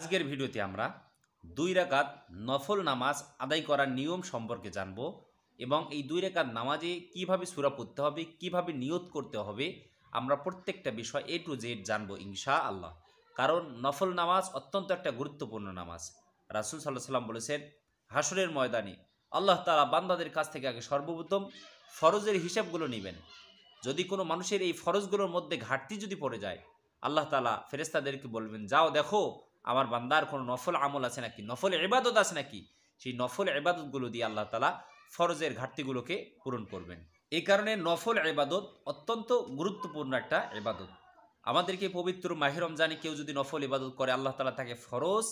আজকের ভিডিওতে আমরা 2 রাকাত নফল নামাজ আদায় করার নিয়ম সম্পর্কে জানব এবং এই 2 রাকাত নামাজে কিভাবে সূরা পড়তে হবে, কিভাবে নিয়ত করতে হবে, আমরা প্রত্যেকটা বিষয় A to Z জানবো ইনশাআল্লাহ। কারণ নফল নামাজ অত্যন্ত একটা গুরুত্বপূর্ণ নামাজ। রাসূল সাল্লাল্লাহু আলাইহি ওয়াসাল্লাম বলেছেন, হাসরের ময়দানে আল্লাহ তাআলা বান্দাদের কাছ থেকে আগে সর্বপ্রথম ফরজের হিসাবগুলো নেবেন। যদি কোনো মানুষের এই ফরজগুলোর মধ্যে ঘাটতি যদি পড়ে যায়, আল্লাহ তাআলা ফেরেশতাদেরকে বলবেন, যাও দেখো আমার বান্দার কোনো নফল আমল আছে নাকি, নফল ইবাদত আছে নাকি। সেই নফল ইবাদতগুলো দিয়ে আল্লাহ তাআলা ফরজের ঘাটতিগুলোকে পূরণ করবেন। এই কারণে নফল ইবাদত অত্যন্ত গুরুত্বপূর্ণ একটা ইবাদত। আমাদেরকে পবিত্র মাহে রমজানে কেউ যদি নফল ইবাদত করে, আল্লাহ তাআলা তাকে ফরজ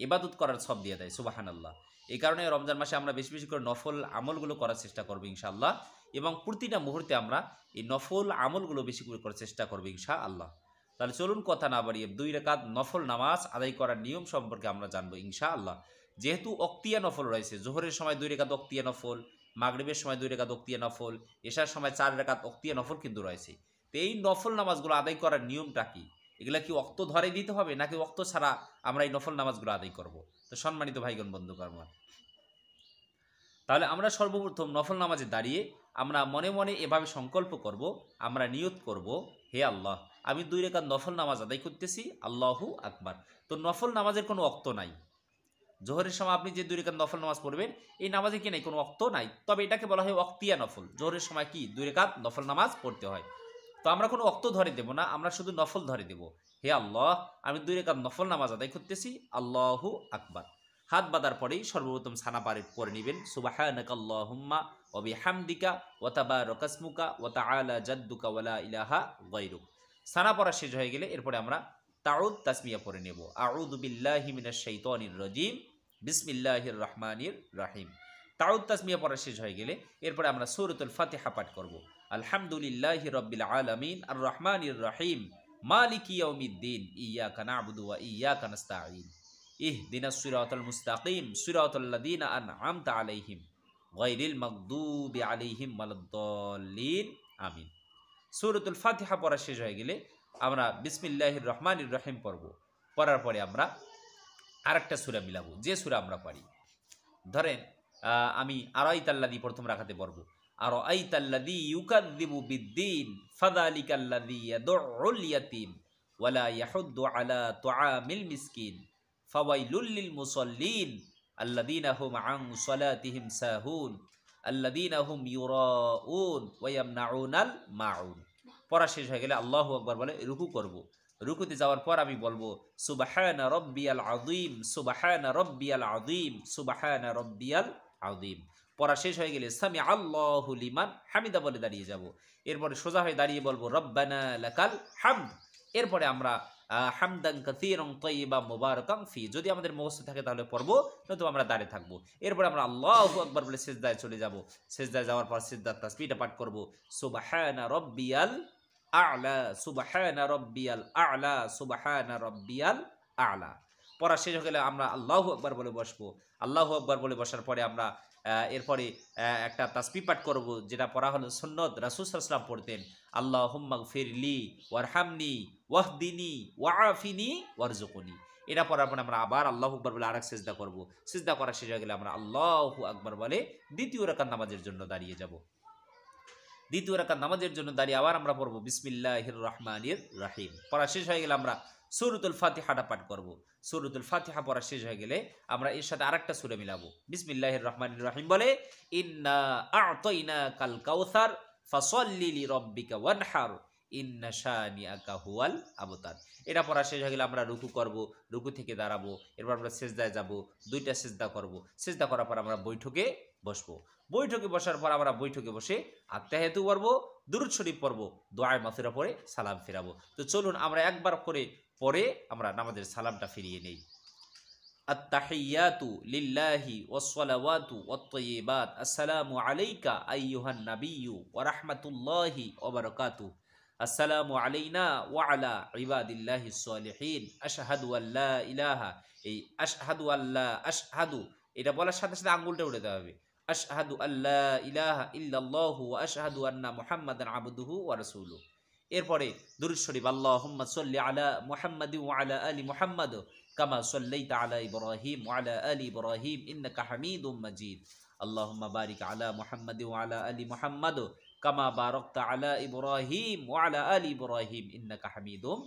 ইবাদত করার সওয়াব দিয়ে দেয়, সুবহানাল্লাহ। এই কারণে রমজান মাসে আমরা বেশি বেশি করে নফল আমলগুলো করার চেষ্টা করব ইনশাআল্লাহ, এবং প্রতিটা মুহূর্তে আমরা এই নফল আমলগুলো বেশি করে করার চেষ্টা করব ইনশাআল্লাহ। তাহলে চলুন কথা না বাড়িয়ে 2 রাকাত নফল নামাজ আদায় করার নিয়ম সম্পর্কে আমরা জানবো ইনশাআল্লাহ। যেহেতু অক্তিয়া নফল রয়েছে, জোহরের সময় 2 রাকাত অক্তিয়া নফল, মাগরিবের সময় 2 রাকাত অক্তিয়া নফল, এশার সময় 4 রাকাত অক্তিয়া নফল কিন্তু রয়েছে। তো এই নফল নামাজগুলো আদায় করার নিয়মটা কি? এগুলা কি ওয়াক্ত ধরে দিতে হবে নাকি ওয়াক্ত ছাড়া আমরা এই নফল নামাজগুলো আদায় করব? তো সম্মানিত ভাইগণ বন্ধুগণ, তাহলে আমরা সর্বপ্রথম নফল নামাজে দাঁড়িয়ে আমরা মনে মনে এভাবে সংকল্প করব, আমরা নিয়ত করব, হে আল্লাহ, আমি 2 রাকাত নফল নামাজ আদায় করতেছি, আল্লাহু আকবার। তো নফল নামাজের কোনো ওয়াক্ত নাই। জোহরের সময় আপনি যে 2 রাকাত নফল নামাজ পড়বেন, এই নামাজে কি নাই, কোনো ওয়াক্ত নাই। তবে এটাকে বলা হয় ওয়াক্তিয়া নফল। জোহরের সময় কি 2 রাকাত নফল নামাজ পড়তে হয়। তো আমরা কোনো ওয়াক্ত ধরে দেব না, আমরা শুধু নফল ধরে দেব। হে আল্লাহ, আমি 2 রাকাত নফল নামাজ আদায় করতেছি, আল্লাহু আকবার। হাত বাঁধার পরেই সর্বপ্রথম সানা পারে পড়ে নেবেন, সুবহানাকাল্লাহুম্মা ওয়া বিহামদিকা ওয়া তাবারাকা ইসমুকা ওয়া তাআলা জাদ্দুকা ওয়া লা ইলাহা গায়রুক। সানা পড়া শেষ হয়ে গেলে এরপরে আমরা তাউদ তাসমিয়া পড়ে নেব, আউযু বিল্লাহি মিনাশ শাইতানির রাজিম, বিসমিল্লাহির রহমানির রহিম। তাউদ তাসমিয়া পড়া শেষ হয়ে গেলে এরপরে আমরা সূরাতুল ফাতিহা পাঠ করব। আলহামদুলিল্লাহি রাব্বিল আলামিন আর রহমানির রহিম মালিকি ইয়াউমিদ্দিন ইয়্যাকা না'বুদু ওয়া ইয়্যাকা নাস্তাঈন ইহদিনাস সিরাতাল মুস্তাকিম সিরাতাল্লাযীনা আন'আমতা আলাইহিম গায়রিল মাগদুবি আলাইহিম ওয়ালাদ-দাল্লিন আমিন। সূরাতুল ফাতিহা পড়া শেষ হয়ে গেলে আমরা বিসমিল্লাহির রহমানির রহিম পড়ব। পড়ার পরে আমরা আরেকটা সূরা মিলাবো, যে সূরা আমরা পারি। ধরেন আমি আরাইতাল্লাযী প্রথম রাকাতে পড়ব, আরাইতাল্লাযী ইউকাযযিবু বিদ্দীন ফাযালিকাল্লাযী ইয়াদউল ইয়াতীম ওয়া লা ইয়াহুদ্দু আলা তুআমিল মিসকিন ফাওয়াইলুল লিল মুসাল্লিন আল্লাযীনা হুম আন সালাতিহিম সাহুন আল্লাযীনা হুম ইউরাউন ওয়া ইয়ামনাউনাল মাউন। পড়া শেষ হয়ে গেলে আল্লাহু আকবার বলে রুকু করব। রুকুতে যাওয়ার পর আমি বলবো সুবহানা রাব্বিয়াল আযীম সুবহানা রাব্বিয়াল আযীম সুবহানা রাব্বিয়াল আযীম। পড়া শেষ হয়ে গেলে সামি আল্লাহু লিমান হামিদা বলে দাঁড়িয়ে যাব। এরপরে সোজা হয়ে দাঁড়িয়ে বলবো রব্বানা লাকাল হামদ। এরপরে আমরা হামদান কাসীরান তাইয়িবান মুবারাকান ফি, যদি আমাদের মুখস্থ থাকে তাহলে পড়বো, নয়তো আমরা দাঁড়িয়ে থাকবো। এরপরে আমরা আল্লাহু আকবার বলে সিজদায় চলে যাব। সিজদায় যাওয়ার পর সিজদার তাসবিহটা পাঠ করব, সুবহানা রাব্বিয়াল আ'লা সুবহানা রাব্বিয়াল আ'লা সুবহানা রাব্বিয়াল আ'লা। পড়া শেষ হয়ে গেলে আমরা আল্লাহু আকবার বলে বসবো। আল্লাহু আকবার বলে বসার পরে আমরা এরপরে একটা তাসবিহ পাঠ করব, যেটা পড়া হলো সুন্নত, রাসূল সাল্লাল্লাহু আলাইহি ওয়াসাল্লাম পড়তেন, আল্লাহুম্মা গফিরলি ওয়ারহামনি ওয়াহদিনি ওয়াআফিনি ওয়ারযুকনি। এটা পড়ার পরে আমরা আবার আল্লাহু আকবার বলে আরেক সিজদা করব। সিজদা করা শেষ হয়ে গেলে আমরা আল্লাহু আকবার বলে দ্বিতীয় রাকাত নামাজের জন্য দাঁড়িয়ে যাব। দ্বিতীয় রাকাত নামাজের জন্য দাঁড়িয়ে আবার আমরা পড়ব বিসমিল্লাহির রহমানির রহিম। পড়া শেষ হয়ে গেলে আমরা সূরাতুল ফাতিহাটা পাঠ করব। সূরাতুল ফাতিহা পড়া শেষ হয়ে গেলে আমরা এর সাথে আরেকটা সূরা মিলাবো, বিসমিল্লাহির রহমানির রহিম বলে ইন্না আ'তাইনাকাল কাউসার ফাসাল্লি লিরাব্বিকা ওয়ানহার ইন্না শানিআকা হুয়াল আবতার। এটা পড়া শেষ হয়ে গেলে আমরা রুকু করব, রুকু থেকে দাঁড়াবো, এরপর আমরা সিজদায় যাব, 2টা সিজদা করব। সিজদা করার পর আমরা বৈঠকে বসবো। বৈঠকে বসার পর আমরা বৈঠকে বসে আত্তাহিয়াতু পড়বো, দুরূদ শরীফ পড়বো, দোয়ায়ে মাসুরা পড়ে সালাম ফিরাবো। তো চলুন আমরা একবার করে পরে আমরা নামাজের সালামটা ফিরিয়ে নেই। আত্তাহিয়াতু লিল্লাহি ওয়াসসালাওয়াতু ওয়াত-তাইয়্যিবাত আসসালামু আলাইকা আইয়ুহান নাবিয়্যু ওয়া রাহমাতুল্লাহি ওয়া বারাকাতুহু আসসালামু আলাইনা ওয়া আলা ইবাদিল্লাহিস সালিহিন আশহাদু আল্লা ইলাহা, এই আশহাদু আল্লা আশহাদু এটা বলার সাথে সাথে আঙ্গুলটা উঠাতে হবে, আশহাদু আল্লা ইলাহা ইল্লাল্লাহু ওয়া আশহাদু আন্না মুহাম্মাদান আবদুহু ওয়া রাসূলুহু। এরপরে দুরূদ শরীফ আল্লাহুম্মা সাল্লি আলা মুহাম্মাদি ওয়া আলা আলি মুহাম্মাদ কামা সাল্লাইতা আলা ইব্রাহিম ওয়া আলা আলি ইব্রাহিম ইন্নাকা হামিদুম মাজিদ। আল্লাহুম্মা বারিক আলা মুহাম্মাদ ওয়া আলা আলি মুহাম্মাদ কামা বারাকতা আলা ইব্রাহিম ওয়া আলা আলি ইব্রাহিম ইন্নাকা হামিদুম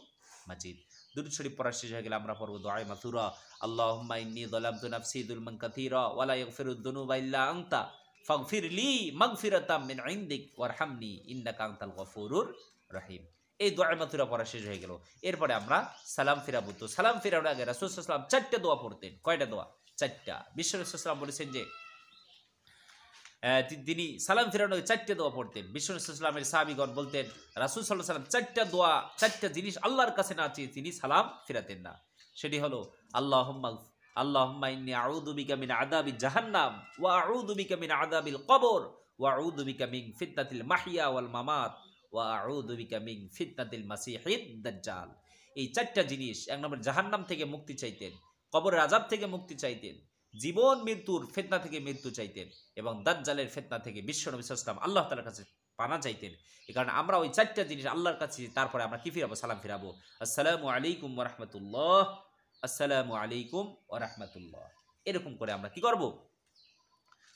মাজিদ। দুরূদ শরীফ পড়া শেষ হয়ে গেলে আমরা পড়ব দুআয়ে মাসুরা। আল্লাহুম্মা ইন্নী যালামতু নাফসি যুলমান কাসীরা ওয়া লা ইয়াগফিরুদ যুনুবা ইল্লা আনতা ফাগফিরলি মাগফিরাতাম মিন ইনদিক ওয়ারহামনি ইন্নাকা আনতাল গফুরুর রহিম। এই দুআয়ে মাসুরা পড়া শেষ হয়ে গেল। এরপরে আমরা সালাম ফিরাবো। তো সালাম ফিরানোর আগে রাসূল সাল্লাল্লাহু আলাইহি ওয়াসাল্লাম 4টা দোয়া পড়তেন। কয়টা দোয়া? 4টা। বিশ্ব রাসূল সাল্লাল্লাহু আলাইহি ওয়াসাল্লাম বলেছেন যে তিনি সালাম ফিরানোর 4টা দোয়া পড়তেন। বিশ্ব রাসূল সাল্লাল্লাহু আলাইহি ওয়াসাল্লামের সাহাবীগণ বলতেন রাসূল সাল্লাল্লাহু আলাইহি ওয়াসাল্লাম 4টা দোয়া, 4টা জিনিস আল্লাহর কাছে না চেয়ে তিনি সালাম ফিরাতেন না। সেটি হলো আল্লাহুম্মা ইন্নী আউযু বিকা মিন আযাবি জাহান্নাম ওয়া আউযু বিকা মিন আযাবিল কবর ওয়া আউযু বিকা মিন ফিতনাতিল মাহইয়া ওয়াল মামাত ওয়া আউযু বিকা মিন ফিতনাতিল মাসিহিদ দাজ্জাল। এই 4টা জিনিস, এক নম্বর জাহান্নাম থেকে মুক্তি চাইতেন, কবরের আযাব থেকে মুক্তি চাইতেন, জীবন মৃত্যুর ফিতনা থেকে মৃত্যু চাইতেন এবং দাজ্জালের ফিতনা থেকে বিশ্ব নবী সাল্লাল্লাহু আলাইহি ওয়াসাল্লাম আল্লাহ তাআলার কাছে পানা চাইতেন। এই কারণে আমরা ওই 4টা জিনিস আল্লাহর কাছে, তারপরে আমরা কি ফিরাবো? সালাম ফিরাবো। আসসালামু আলাইকুম ওয়া রাহমাতুল্লাহ, আসসালামু আলাইকুম ওয়া রাহমাতুল্লাহ। এরকম করে আমরা কি করব?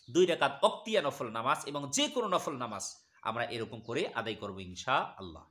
2 রাকাত ওয়াক্তিয়া নফল নামাজ এবং যে কোনো নফল নামাজ আমরা এরকম করে আদায় করব ইনশাআল্লাহ।